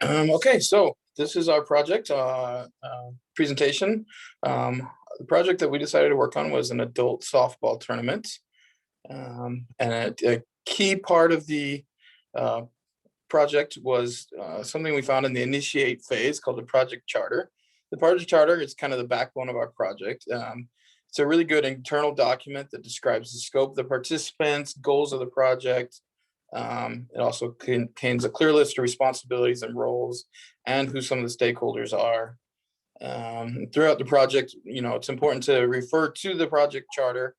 Okay, so this is our project presentation. The project that we decided to work on was an adult softball tournament. And a key part of the uh, project was something we found in the initiate phase called the project charter. The project charter is kind of the backbone of our project. It's a really good internal document that describes the scope of the participants, goals of the project. It also contains a clear list of responsibilities and roles and who some of the stakeholders are. Throughout the project, it's important to refer to the project charter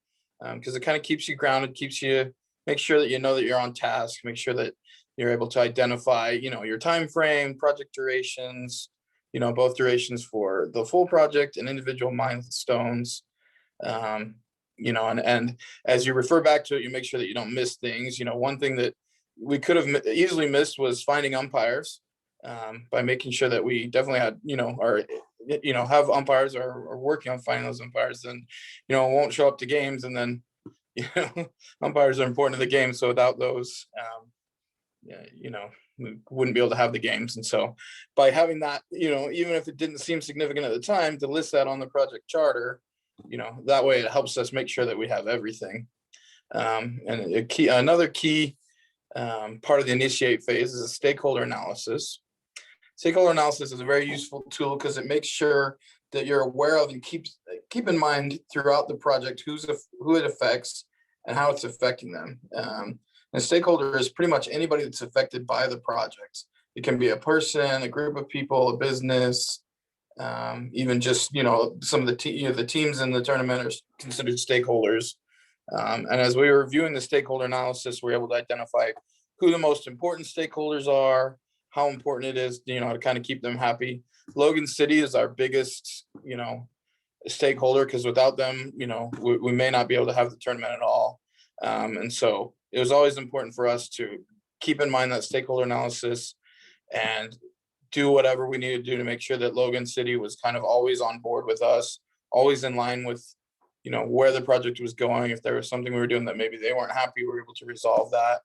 because it kind of keeps you grounded, make sure that you know that you're on task, make sure that you're able to identify, your time frame, project durations, both durations for the full project and individual milestones. And as you refer back to it, you make sure that you don't miss things. One thing that we could have easily missed was finding umpires, by making sure that we definitely had, have umpires or working on finding those umpires. Then, won't show up to games, and then, umpires are important to the game. So without those, we wouldn't be able to have the games. And so by having that, even if it didn't seem significant at the time, to list that on the project charter, that way it helps us make sure that we have everything. And another key part of the initiate phase is a stakeholder analysis. Stakeholder analysis is a very useful tool because it makes sure that you're aware of and keep in mind throughout the project who it affects and how it's affecting them. And a stakeholder is pretty much anybody that's affected by the project. It can be a person, a group of people, a business, even just some of the teams in the tournament are considered stakeholders. And as we were reviewing the stakeholder analysis, we were able to identify who the most important stakeholders are, how important it is, to kind of keep them happy. Logan City is our biggest, stakeholder, because without them, we may not be able to have the tournament at all. And so it was always important for us to keep in mind that stakeholder analysis and do whatever we needed to do to make sure that Logan City was kind of always on board with us, always in line with, where the project was going. If there was something we were doing that maybe they weren't happy, we were able to resolve that.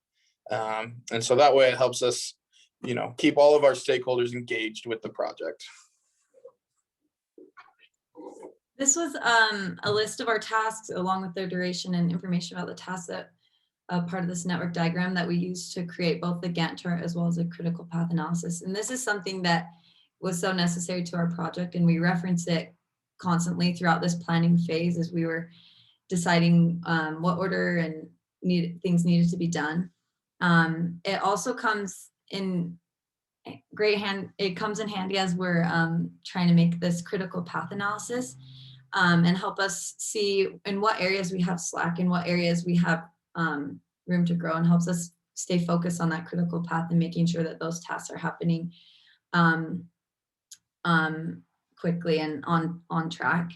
And so that way it helps us, keep all of our stakeholders engaged with the project. This was a list of our tasks along with their duration and information about the tasks that part of this network diagram that we used to create both the Gantt chart as well as a critical path analysis. And this is something that was so necessary to our project, and we reference it constantly throughout this planning phase as we were deciding what order and things needed to be done. It also comes in it comes in handy as we're trying to make this critical path analysis and help us see in what areas we have slack, in what areas we have room to grow, and helps us stay focused on that critical path and making sure that those tasks are happening quickly and on track.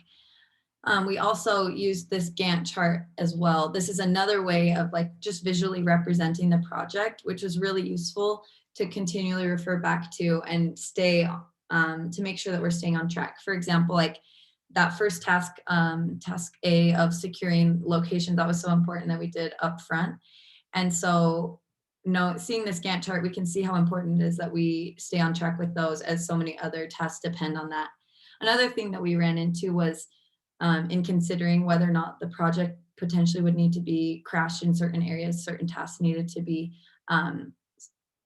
We also use this Gantt chart as well. This is another way of just visually representing the project, which is really useful to continually refer back to and stay to make sure that we're staying on track. For example, that first task, task A of securing location, that was so important that we did up front. And so, seeing this Gantt chart, we can see how important it is that we stay on track with those, as so many other tasks depend on that. Another thing that we ran into was in considering whether or not the project potentially would need to be crashed in certain areas, certain tasks needed to be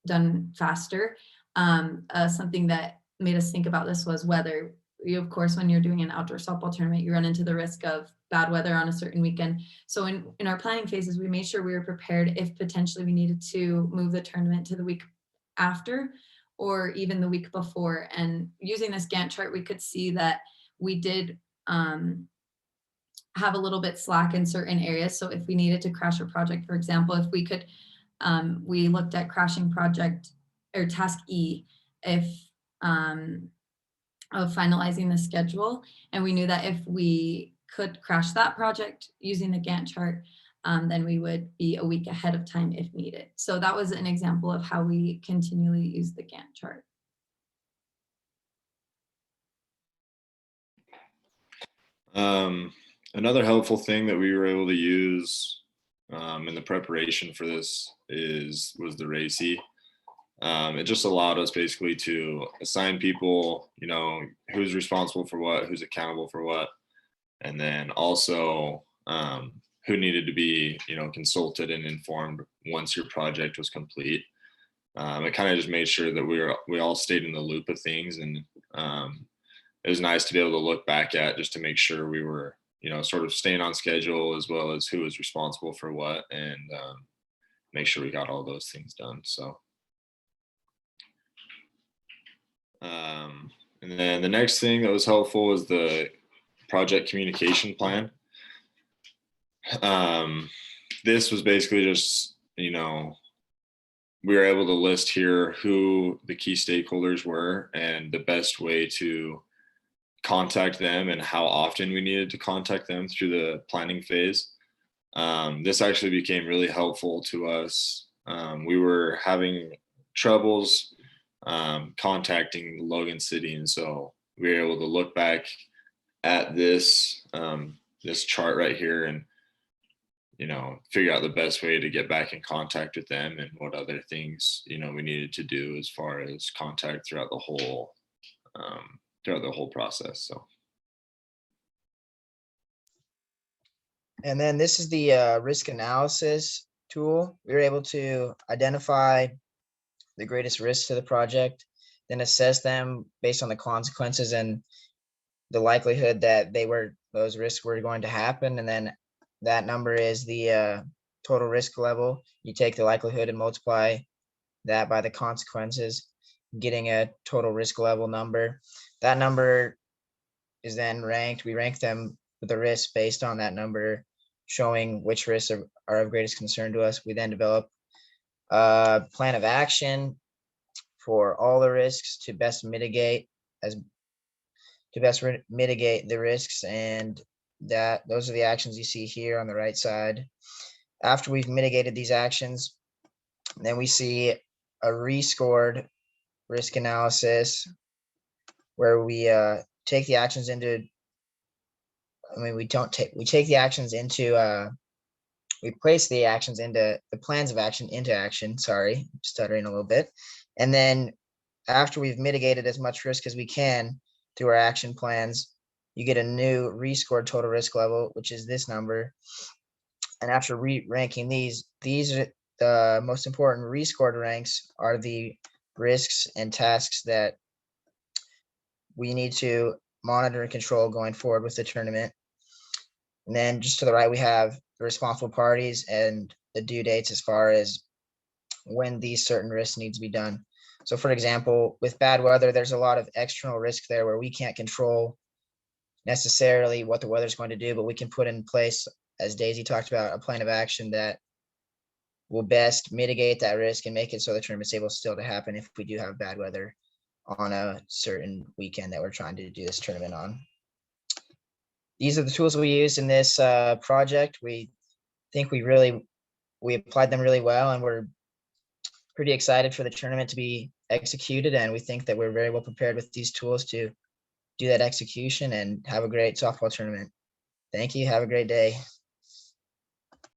done faster. Something that made us think about this was whether, of course, when you're doing an outdoor softball tournament, you run into the risk of bad weather on a certain weekend. So in our planning phases, we made sure we were prepared if potentially we needed to move the tournament to the week after or even the week before. And using this Gantt chart, we could see that we did have a little bit slack in certain areas. So if we needed to crash a project, for example, if we could, we looked at crashing project or task E of finalizing the schedule. And we knew that if we could crash that project using the Gantt chart, then we would be a week ahead of time if needed. So that was an example of how we continually use the Gantt chart. Another helpful thing that we were able to use in the preparation for this was the RACI. It just allowed us basically to assign people, who's responsible for what, who's accountable for what, and then also who needed to be, consulted and informed once your project was complete. It kind of just made sure that we all stayed in the loop of things, and it was nice to be able to look back at just to make sure we were, sort of staying on schedule, as well as who was responsible for what, and make sure we got all those things done. So, and then the next thing that was helpful was the project communication plan. This was basically just, we were able to list here who the key stakeholders were and the best way to contact them and how often we needed to contact them through the planning phase. This actually became really helpful to us. We were having troubles contacting Logan City, and so we were able to look back at this this chart right here and figure out the best way to get back in contact with them and what other things we needed to do as far as contact throughout the whole process. So, and then this is the risk analysis tool. We were able to identify the greatest risks to the project, then assess them based on the consequences and the likelihood that those risks were going to happen. And then that number is the total risk level. You take the likelihood and multiply that by the consequences, getting a total risk level number. That number is then ranked. We rank them with the risks based on that number, showing which risks are of greatest concern to us. We then develop a plan of action for all the risks to best mitigate the risks, and those are the actions you see here on the right side. After we've mitigated these actions, then we see a rescored risk analysis where we take the actions into, we take the actions into, we place the actions into the plans of action into action. Sorry, stuttering a little bit. And then after we've mitigated as much risk as we can through our action plans, you get a new rescored total risk level, which is this number. And after ranking these are the most important rescored ranks are the risks and tasks that we need to monitor and control going forward with the tournament. And then just to the right, we have the responsible parties and the due dates as far as when these certain risks need to be done. So for example, with bad weather, there's a lot of external risk there where we can't control necessarily what the weather is going to do, but we can put in place, as Daisy talked about, a plan of action that will best mitigate that risk and make it so the tournament's able still to happen if we do have bad weather on a certain weekend that we're trying to do this tournament on. These are the tools we used in this project. We think we applied them really well, and we're pretty excited for the tournament to be executed. And we think that we're very well prepared with these tools to do that execution and have a great softball tournament. Thank you. Have a great day.